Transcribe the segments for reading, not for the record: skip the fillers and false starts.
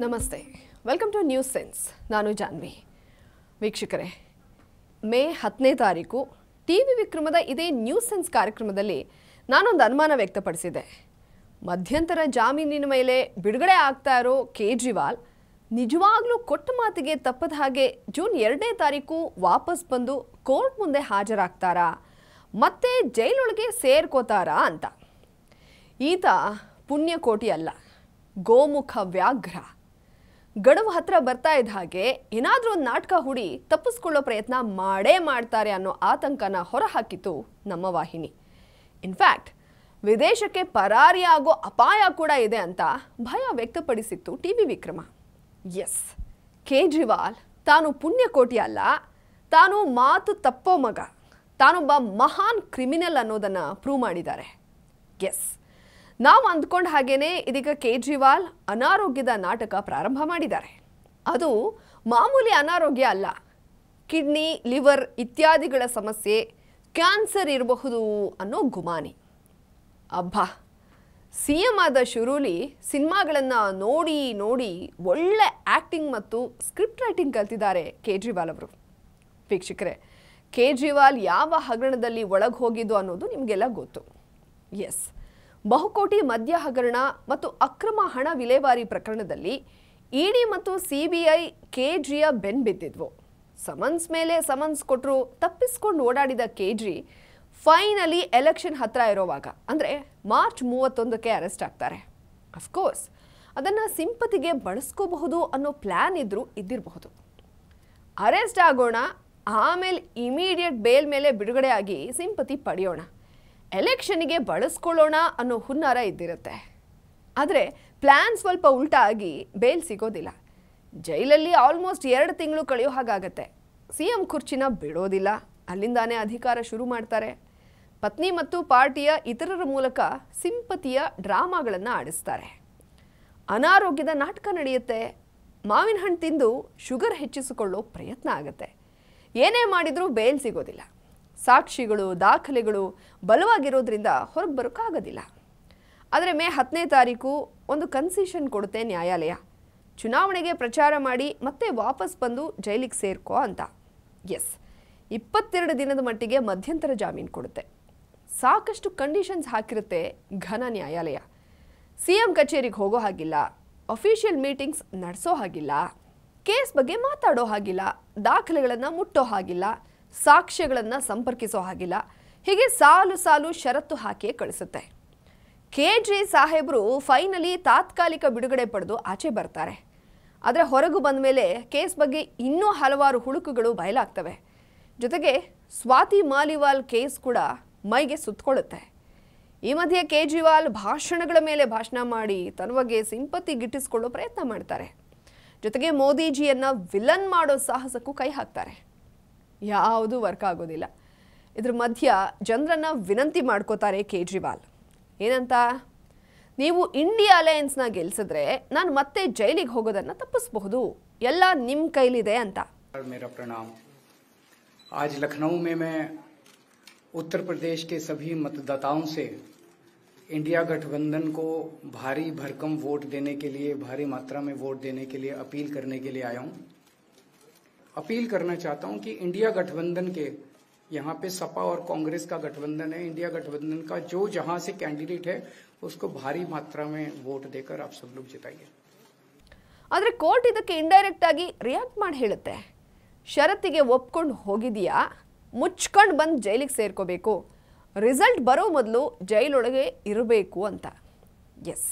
ನಮಸ್ತೆ, welcome two news sense. ನಾನು ಜಾನ್ವಿ. ವೀಕ್ಷಕರೇ, ಮೇ 10ನೇ ತಾರೀಕು ಟಿವಿ ವಿಕ್ರಮದ ಇದೇ ನ್ಯೂಸ್ ಸೆನ್ಸ್ ಕಾರ್ಯಕ್ರಮದಲ್ಲಿ ನಾನೊಂದು ಅನುಮಾನ ವ್ಯಕ್ತಪಡಿಸಿದೆ. ಮಧ್ಯಂತರ ಜಾಮೀನಿನ ಮೇಲೆ ಬಿಡುಗಡೆ ಆಗ್ತಾ ಇರೋ ಕೇಜ್ರಿವಾಲ್ ನಿಜವಾಗ್ಲೂ ಕೊಟ್ಟ ಮಾತಿಗೆ ತಪ್ಪದ ಹಾಗೆ ಜೂನ್ 2ನೇ ತಾರೀಕು ವಾಪಸ್ ಬಂದು ಕೋರ್ಟ್ ಮುಂದೆ ಹಾಜರಾಗ್ತಾರಾ, ಮತ್ತೆ ಜೈಲೊಳಗೆ ಸೇರ್ಕೋತಾರಾ ಅಂತ. ಈತ ಪುಣ್ಯಕೋಟಿ ಅಲ್ಲ, ಗೋಮುಖ ವ್ಯಾಘ್ರ. ಗಡುವು ಹತ್ರ ಬರ್ತಾ ಇದ್ದ ಹಾಗೆ ಏನಾದರೂ ಒಂದು ನಾಟಕ ಹೂಡಿ ತಪ್ಪಿಸ್ಕೊಳ್ಳೋ ಪ್ರಯತ್ನ ಮಾಡೇ ಮಾಡ್ತಾರೆ ಅನ್ನೋ ಆತಂಕನ ಹೊರಹಾಕಿತು ನಮ್ಮ ವಾಹಿನಿ. ಇನ್ಫ್ಯಾಕ್ಟ್ ವಿದೇಶಕ್ಕೆ ಪರಾರಿಯಾಗೋ ಅಪಾಯ ಕೂಡ ಇದೆ ಅಂತ ಭಯ ವ್ಯಕ್ತಪಡಿಸಿತ್ತು ಟಿವಿ ವಿಕ್ರಮ. ಎಸ್, ಕೇಜ್ರಿವಾಲ್ ತಾನು ಪುಣ್ಯಕೋಟಿ ಅಲ್ಲ, ತಾನು ಮಾತು ತಪ್ಪೋ ಮಗ, ತಾನೊಬ್ಬ ಮಹಾನ್ ಕ್ರಿಮಿನಲ್ ಅನ್ನೋದನ್ನು ಪ್ರೂವ್ ಮಾಡಿದ್ದಾರೆ. ಎಸ್, ನಾವು ಅಂದ್ಕೊಂಡ ಹಾಗೇನೆ ಇದೀಗ ಕೇಜ್ರಿವಾಲ್ ಅನಾರೋಗ್ಯದ ನಾಟಕ ಪ್ರಾರಂಭ ಮಾಡಿದ್ದಾರೆ. ಅದು ಮಾಮೂಲಿ ಅನಾರೋಗ್ಯ ಅಲ್ಲ, ಕಿಡ್ನಿ, ಲಿವರ್ ಇತ್ಯಾದಿಗಳ ಸಮಸ್ಯೆ, ಕ್ಯಾನ್ಸರ್ ಇರಬಹುದು ಅನ್ನೋ ಗುಮಾನಿ. ಅಬ್ಬಾ, CM ಆದ ಶುರುಲಿ ಸಿನಿಮಾಗಳನ್ನು ನೋಡಿ ನೋಡಿ ಒಳ್ಳೆ ಆ್ಯಕ್ಟಿಂಗ್ ಮತ್ತು ಸ್ಕ್ರಿಪ್ಟ್ ರೈಟಿಂಗ್ ಕಲ್ತಿದ್ದಾರೆ ಕೇಜ್ರಿವಾಲ್ ಅವರು. ವೀಕ್ಷಕರೇ, ಕೇಜ್ರಿವಾಲ್ ಯಾವ ಹಗರಣದಲ್ಲಿ ಒಳಗೆ ಹೋಗಿದ್ದು ಅನ್ನೋದು ನಿಮಗೆಲ್ಲ ಗೊತ್ತು. ಎಸ್, ಬಹುಕೋಟಿ ಮದ್ಯ ಹಗರಣ ಮತ್ತು ಅಕ್ರಮ ಹಣ ವಿಲೇವಾರಿ ಪ್ರಕರಣದಲ್ಲಿ ಇಡಿ ಮತ್ತು CBI ಕೇಜ್ರಿಯ ಬೆನ್ಬಿದ್ದಿದ್ವು. ಸಮನ್ಸ್ ಮೇಲೆ ಸಮನ್ಸ್ ಕೊಟ್ಟರು ತಪ್ಪಿಸ್ಕೊಂಡು ಓಡಾಡಿದ ಕೇಜ್ರಿ ಫೈನಲಿ ಎಲೆಕ್ಷನ್ ಹತ್ರ ಇರೋವಾಗ, ಅಂದರೆ ಮಾರ್ಚ್ 31ಕ್ಕೆ ಅರೆಸ್ಟ್ ಆಗ್ತಾರೆ. ಅಫ್ಕೋರ್ಸ್ ಅದನ್ನು ಸಿಂಪತಿಗೆ ಬಳಸ್ಕೋಬಹುದು ಅನ್ನೋ ಪ್ಲ್ಯಾನ್ ಇದ್ದಿರಬಹುದು. ಅರೆಸ್ಟ್ ಆಗೋಣ, ಆಮೇಲೆ ಇಮಿಡಿಯೇಟ್ ಬೇಲ್ ಮೇಲೆ ಬಿಡುಗಡೆ ಆಗಿ ಸಿಂಪತಿ ಪಡೆಯೋಣ, ಎಲೆಕ್ಷನ್ಗೆ ಬಳಸ್ಕೊಳ್ಳೋಣ ಅನ್ನೋ ಹುನ್ನಾರ ಇದ್ದಿರುತ್ತೆ. ಆದರೆ ಪ್ಲ್ಯಾನ್ ಸ್ವಲ್ಪ ಉಲ್ಟಾ ಆಗಿ ಬೇಲ್ ಸಿಗೋದಿಲ್ಲ. ಜೈಲಲ್ಲಿ ಆಲ್ಮೋಸ್ಟ್ 2 ತಿಂಗಳು ಕಳೆಯೋ ಹಾಗಾಗತ್ತೆ. CM ಕುರ್ಚಿನ ಬಿಡೋದಿಲ್ಲ, ಅಲ್ಲಿಂದಾನೇ ಅಧಿಕಾರ ಶುರು ಮಾಡ್ತಾರೆ. ಪತ್ನಿ ಮತ್ತು ಪಾರ್ಟಿಯ ಇತರರ ಮೂಲಕ ಸಿಂಪತಿಯ ಡ್ರಾಮಾಗಳನ್ನು ಆಡಿಸ್ತಾರೆ. ಅನಾರೋಗ್ಯದ ನಾಟಕ ನಡೆಯುತ್ತೆ. ಮಾವಿನ ಹಣ್ಣು ತಿಂದು ಶುಗರ್ ಹೆಚ್ಚಿಸಿಕೊಳ್ಳೋ ಪ್ರಯತ್ನ ಆಗುತ್ತೆ. ಏನೇ ಮಾಡಿದರೂ ಬೇಲ್ ಸಿಗೋದಿಲ್ಲ. ಸಾಕ್ಷಿಗಳು, ದಾಖಲೆಗಳು ಬಲವಾಗಿರೋದ್ರಿಂದ ಹೊರಗೆ ಬರೋಕ್ಕಾಗೋದಿಲ್ಲ. ಆದರೆ ಮೇ 10ನೇ ತಾರೀಕು ಒಂದು ಕನ್ಸೆಷನ್ ಕೊಡುತ್ತೆ ನ್ಯಾಯಾಲಯ. ಚುನಾವಣೆಗೆ ಪ್ರಚಾರ ಮಾಡಿ ಮತ್ತೆ ವಾಪಸ್ ಬಂದು ಜೈಲಿಗೆ ಸೇರ್ಕೋ ಅಂತ. ಎಸ್, 22 ದಿನದ ಮಟ್ಟಿಗೆ ಮಧ್ಯಂತರ ಜಾಮೀನು ಕೊಡುತ್ತೆ. ಸಾಕಷ್ಟು ಕಂಡೀಷನ್ಸ್ ಹಾಕಿರುತ್ತೆ ಘನ ನ್ಯಾಯಾಲಯ. CM ಕಚೇರಿಗೆ ಹೋಗೋ ಹಾಗಿಲ್ಲ, ಅಫಿಷಿಯಲ್ ಮೀಟಿಂಗ್ಸ್ ನಡೆಸೋ ಹಾಗಿಲ್ಲ, ಕೇಸ್ ಬಗ್ಗೆ ಮಾತಾಡೋ ಹಾಗಿಲ್ಲ, ದಾಖಲೆಗಳನ್ನು ಮುಟ್ಟೋ ಹಾಗಿಲ್ಲ, ಸಾಕ್ಷ್ಯಗಳನ್ನು ಸಂಪರ್ಕಿಸೋ ಹಾಗಿಲ್ಲ. ಹೀಗೆ ಸಾಲು ಸಾಲು ಷರತ್ತು ಹಾಕಿಯೇ ಕಳಿಸುತ್ತೆ. ಕೇಜ್ರಿ ಸಾಹೇಬರು ಫೈನಲಿ ತಾತ್ಕಾಲಿಕ ಬಿಡುಗಡೆ ಪಡೆದು ಆಚೆ ಬರ್ತಾರೆ. ಆದರೆ ಹೊರಗು ಬಂದ ಮೇಲೆ ಕೇಸ್ ಬಗ್ಗೆ ಇನ್ನೂ ಹಲವಾರು ಹುಳುಕುಗಳು ಬಯಲಾಗ್ತವೆ. ಜೊತೆಗೆ ಸ್ವಾತಿ ಮಾಲಿವಾಲ್ ಕೇಸ್ ಕೂಡ ಮೈಗೆ ಸುತ್ತಕೊಳ್ಳುತ್ತೆ. ಈ ಮಧ್ಯೆ ಕೇಜ್ರಿವಾಲ್ ಭಾಷಣಗಳ ಮೇಲೆ ಭಾಷಣ ಮಾಡಿ ತನ್ನ ಬಗ್ಗೆ ಸಿಂಪತಿ ಗಿಟ್ಟಿಸ್ಕೊಳ್ಳೋ ಪ್ರಯತ್ನ ಮಾಡ್ತಾರೆ. ಜೊತೆಗೆ ಮೋದಿಜಿಯನ್ನು ವಿಲನ್ ಮಾಡೋ ಸಾಹಸಕ್ಕೂ ಕೈ ಹಾಕ್ತಾರೆ. ಯಾವುದೂ ವರ್ಕ್ ಆಗೋದಿಲ್ಲ. ಇದ್ರ ಮಧ್ಯ ಜನರನ್ನ ವಿನಂತಿ ಮಾಡ್ಕೋತಾರೆ ಕೇಜ್ರಿವಾಲ್. ಏನಂತ? ನೀವು ಇಂಡಿಯಾ ಅಲಯನ್ಸ್ನ ಗೆಲ್ಸಿದ್ರೆ ನಾನು ಮತ್ತೆ ಜೈಲಿಗೆ ಹೋಗೋದನ್ನ ತಪ್ಪಿಸಬಹುದು, ಎಲ್ಲ ನಿಮ್ಮ ಕೈಲಿದೆ ಅಂತ. मेरा प्रणाम। आज लखनऊ में मैं उत्तर प्रदेश के सभी मतदाताओं से इंडिया गठबंधन को भारी भरकम वोट देने के लिए, भारी मात्रा में वोट देने के लिए अपील करने के लिए आया हूं। अपील करना चाहता हूं कि इंडिया गठबंधन के, यहाँ पे सपा और कांग्रेस का गठबंधन है, इंडिया गठबंधन का जो जहां से कैंडिडेट है उसको भारी मात्रा में वोट देकर आप सब लोग जिताइए। ಆದರೆ ಕೋರ್ಟ್ ಇದಕ್ಕೆ ಇಂಡೈರೆಕ್ಟ್ ಆಗಿ ರಿಯಾಕ್ಟ್ ಮಾಡಿ ಹೇಳುತ್ತೆ, ಷರತ್ತಿಗೆ ಒಪ್ಕೊಂಡು ಹೋಗಿದೆಯಾ, ಮುಚ್ಕೊಂಡು ಬಂದು ಜೈಲಿಗೆ ಸೇರ್ಕೋಬೇಕು, ರಿಸಲ್ಟ್ ಬರೋ ಮೊದಲು ಜೈಲೊಳಗೆ ಇರಬೇಕು ಅಂತ. ಎಸ್,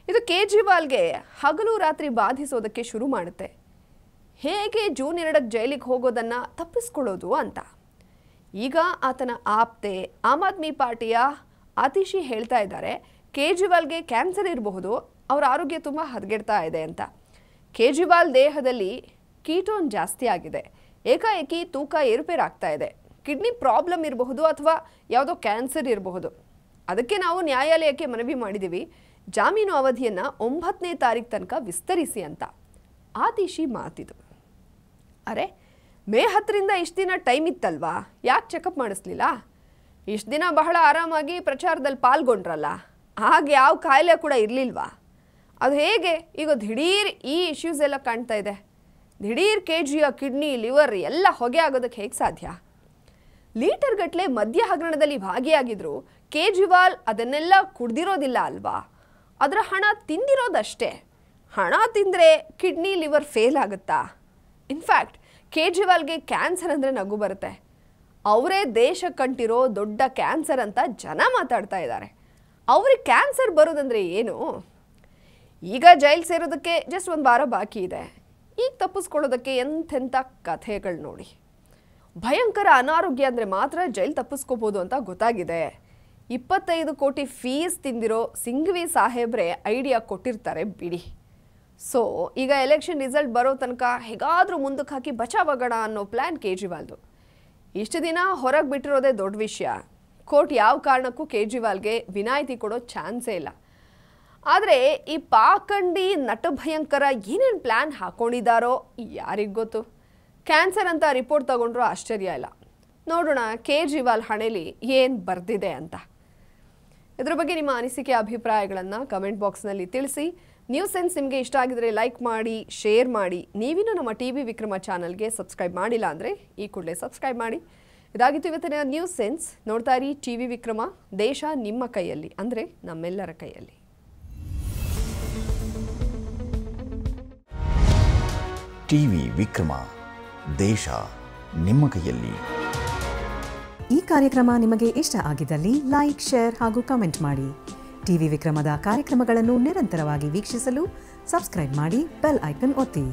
ಇದು ಕೇಜ್ರಿವಾಲ್ಗೆ ಹಗಲು ರಾತ್ರಿ ಬಾಧಿಸೋದಕ್ಕೆ ಶುರು ಮಾಡುತ್ತೆ. ಹೇಗೆ ಜೂನ್ 2ಕ್ಕೆ ಜೈಲಿಗೆ ಹೋಗೋದನ್ನು ತಪ್ಪಿಸ್ಕೊಳ್ಳೋದು ಅಂತ. ಈಗ ಆತನ ಆಪ್ತೆ ಆಮ್ ಆದ್ಮಿ ಪಾರ್ಟಿಯ ಆತಿಶಿ ಹೇಳ್ತಾ ಇದ್ದಾರೆ, ಕೇಜ್ರಿವಾಲ್ಗೆ ಕ್ಯಾನ್ಸರ್ ಇರಬಹುದು, ಅವರ ಆರೋಗ್ಯ ತುಂಬ ಹದಗೆಡ್ತಾ ಇದೆ ಅಂತ. ಕೇಜ್ರಿವಾಲ್ ದೇಹದಲ್ಲಿ ಕೀಟೋನ್ ಜಾಸ್ತಿ ಆಗಿದೆ, ಏಕಾಏಕಿ ತೂಕ ಏರುಪೇರಾಗ್ತಾ ಇದೆ, ಕಿಡ್ನಿ ಪ್ರಾಬ್ಲಮ್ ಇರಬಹುದು ಅಥವಾ ಯಾವುದೋ ಕ್ಯಾನ್ಸರ್ ಇರಬಹುದು. ಅದಕ್ಕೆ ನಾವು ನ್ಯಾಯಾಲಯಕ್ಕೆ ಮನವಿ ಮಾಡಿದ್ದೀವಿ, ಜಾಮೀನು ಅವಧಿಯನ್ನು 9ನೇ ತಾರೀಕು ತನಕ ವಿಸ್ತರಿಸಿ ಅಂತ. ಆತಿಶಿ ಮಾತಿದು. ಅರೆ, ಮೇ 10ರಿಂದ ಇಷ್ಟು ದಿನ ಟೈಮ್ ಇತ್ತಲ್ವಾ, ಯಾಕೆ ಚೆಕಪ್ ಮಾಡಿಸ್ಲಿಲ್ಲ? ಇಷ್ಟು ದಿನ ಬಹಳ ಆರಾಮಾಗಿ ಪ್ರಚಾರದಲ್ಲಿ ಪಾಲ್ಗೊಂಡ್ರಲ್ಲ, ಆಗ ಯಾವ ಕಾಯಿಲೆ ಕೂಡ ಇರಲಿಲ್ವಾ? ಅದು ಹೇಗೆ ಈಗ ದಿಢೀರ್ ಈ ಇಶ್ಯೂಸ್ ಎಲ್ಲ ಕಾಣ್ತಾ ಇದೆ, ದಿಢೀರ್ KGಯ ಕಿಡ್ನಿ ಲಿವರ್ ಎಲ್ಲ ಹೊಗೆ ಆಗೋದಕ್ಕೆ ಹೇಗೆ ಸಾಧ್ಯ? ಲೀಟರ್ ಗಟ್ಟಲೆ ಮದ್ಯ ಹಗರಣದಲ್ಲಿ ಭಾಗಿಯಾಗಿದ್ರು ಕೇಜ್ರಿವಾಲ್ ಅದನ್ನೆಲ್ಲ ಕುಡ್ದಿರೋದಿಲ್ಲ ಅಲ್ವಾ? ಅದರ ಹಣ ತಿಂದಿರೋದಷ್ಟೇ. ಹಣ ತಿಂದರೆ ಕಿಡ್ನಿ ಲಿವರ್ ಫೇಲ್ ಆಗುತ್ತಾ? ಇನ್ಫ್ಯಾಕ್ಟ್ ಕೇಜ್ರಿವಾಲ್ಗೆ ಕ್ಯಾನ್ಸರ್ ಅಂದರೆ ನಗು ಬರುತ್ತೆ. ಅವರೇ ದೇಶ ಕಂಟಿರೋ ದೊಡ್ಡ ಕ್ಯಾನ್ಸರ್ ಅಂತ ಜನ ಮಾತಾಡ್ತಾ ಇದ್ದಾರೆ. ಅವ್ರಿಗೆ ಕ್ಯಾನ್ಸರ್ ಬರೋದಂದರೆ ಏನು? ಈಗ ಜೈಲು ಸೇರೋದಕ್ಕೆ ಜಸ್ಟ್ 1 ವಾರ ಬಾಕಿ ಇದೆ. ಈಗ ತಪ್ಪಿಸ್ಕೊಳ್ಳೋದಕ್ಕೆ ಎಂಥೆಂಥ ಕಥೆಗಳು ನೋಡಿ. ಭಯಂಕರ ಅನಾರೋಗ್ಯ ಅಂದರೆ ಮಾತ್ರ ಜೈಲು ತಪ್ಪಿಸ್ಕೋಬೋದು ಅಂತ ಗೊತ್ತಾಗಿದೆ. 25 ಕೋಟಿ ಫೀಸ್ ತಿಂದಿರೋ ಸಿಂಘವಿ ಸಾಹೇಬ್ರೆ ಐಡಿಯಾ ಕೊಟ್ಟಿರ್ತಾರೆ ಬಿಡಿ. ಸೊ ಈಗ ಎಲೆಕ್ಷನ್ ರಿಸಲ್ಟ್ ಬರೋ ತನಕ ಹೇಗಾದರೂ ಮುಂದಕ್ಕೆ ಹಾಕಿ ಬಚಾವಾಗೋಣ ಅನ್ನೋ ಪ್ಲ್ಯಾನ್ ಕೇಜ್ರಿವಾಲ್ದು. ಇಷ್ಟು ದಿನ ಹೊರಗೆ ಬಿಟ್ಟಿರೋದೇ ದೊಡ್ಡ ವಿಷಯ. ಕೋರ್ಟ್ ಯಾವ ಕಾರಣಕ್ಕೂ ಕೇಜ್ರಿವಾಲ್ಗೆ ವಿನಾಯಿತಿ ಕೊಡೋ ಚಾನ್ಸೇ ಇಲ್ಲ. ಆದರೆ ಈ ಪಾಖಂಡಿ ನಟ ಭಯಂಕರ ಏನೇನು ಪ್ಲ್ಯಾನ್ ಹಾಕ್ಕೊಂಡಿದ್ದಾರೋ ಯಾರಿಗೆ ಗೊತ್ತು. ಕ್ಯಾನ್ಸರ್ ಅಂತ ರಿಪೋರ್ಟ್ ತಗೊಂಡ್ರೂ ಆಶ್ಚರ್ಯ ಇಲ್ಲ. ನೋಡೋಣ ಕೇಜ್ರಿವಾಲ್ ಹಣೆಯಲ್ಲಿ ಏನು ಬರೆದಿದೆ ಅಂತ. ಇದ್ರ ಬಗ್ಗೆ ನಿಮ್ಮ ಅನಿಸಿಕೆ ಅಭಿಪ್ರಾಯಗಳನ್ನು ಕಮೆಂಟ್ ಬಾಕ್ಸ್ನಲ್ಲಿ ತಿಳಿಸಿ. ನ್ಯೂಸ್ ಸೆನ್ಸ್ ನಿಮಗೆ ಇಷ್ಟ ಆಗಿದರೆ ಲೈಕ್ ಮಾಡಿ, ಶೇರ್ ಮಾಡಿ. ನೀವಿನ್ನೂ ನಮ್ಮ ಟಿವಿ ವಿಕ್ರಮ ಚಾನಲ್ಗೆ ಸಬ್ಸ್ಕ್ರೈಬ್ ಮಾಡಿಲ್ಲ ಅಂದರೆ ಈ ಕೂಡಲೇ ಸಬ್ಸ್ಕ್ರೈಬ್ ಮಾಡಿ. ಇದಾಗಿತ್ತು ಇವತ್ತಿನ ನ್ಯೂಸ್ ಸೆನ್ಸ್. ನೋಡ್ತಾ ಇರಿ ಟಿವಿ ವಿಕ್ರಮ. ದೇಶ ನಿಮ್ಮ ಕೈಯಲ್ಲಿ, ಅಂದರೆ ನಮ್ಮೆಲ್ಲರ ಕೈಯಲ್ಲಿ. ಟಿವಿ ವಿಕ್ರಮ, ದೇಶ ನಿಮ್ಮ ಕೈಯಲ್ಲಿ. ಈ ಕಾರ್ಯಕ್ರಮ ನಿಮಗೆ ಇಷ್ಟ ಆಗಿದ್ದಲ್ಲಿ ಲೈಕ್, ಶೇರ್ ಹಾಗೂ ಕಮೆಂಟ್ ಮಾಡಿ. ಟಿವಿ ವಿಕ್ರಮದ ಕಾರ್ಯಕ್ರಮಗಳನ್ನು ನಿರಂತರವಾಗಿ ವೀಕ್ಷಿಸಲು ಸಬ್ಸ್ಕ್ರೈಬ್ ಮಾಡಿ, ಬೆಲ್ ಐಕನ್ ಒತ್ತಿ.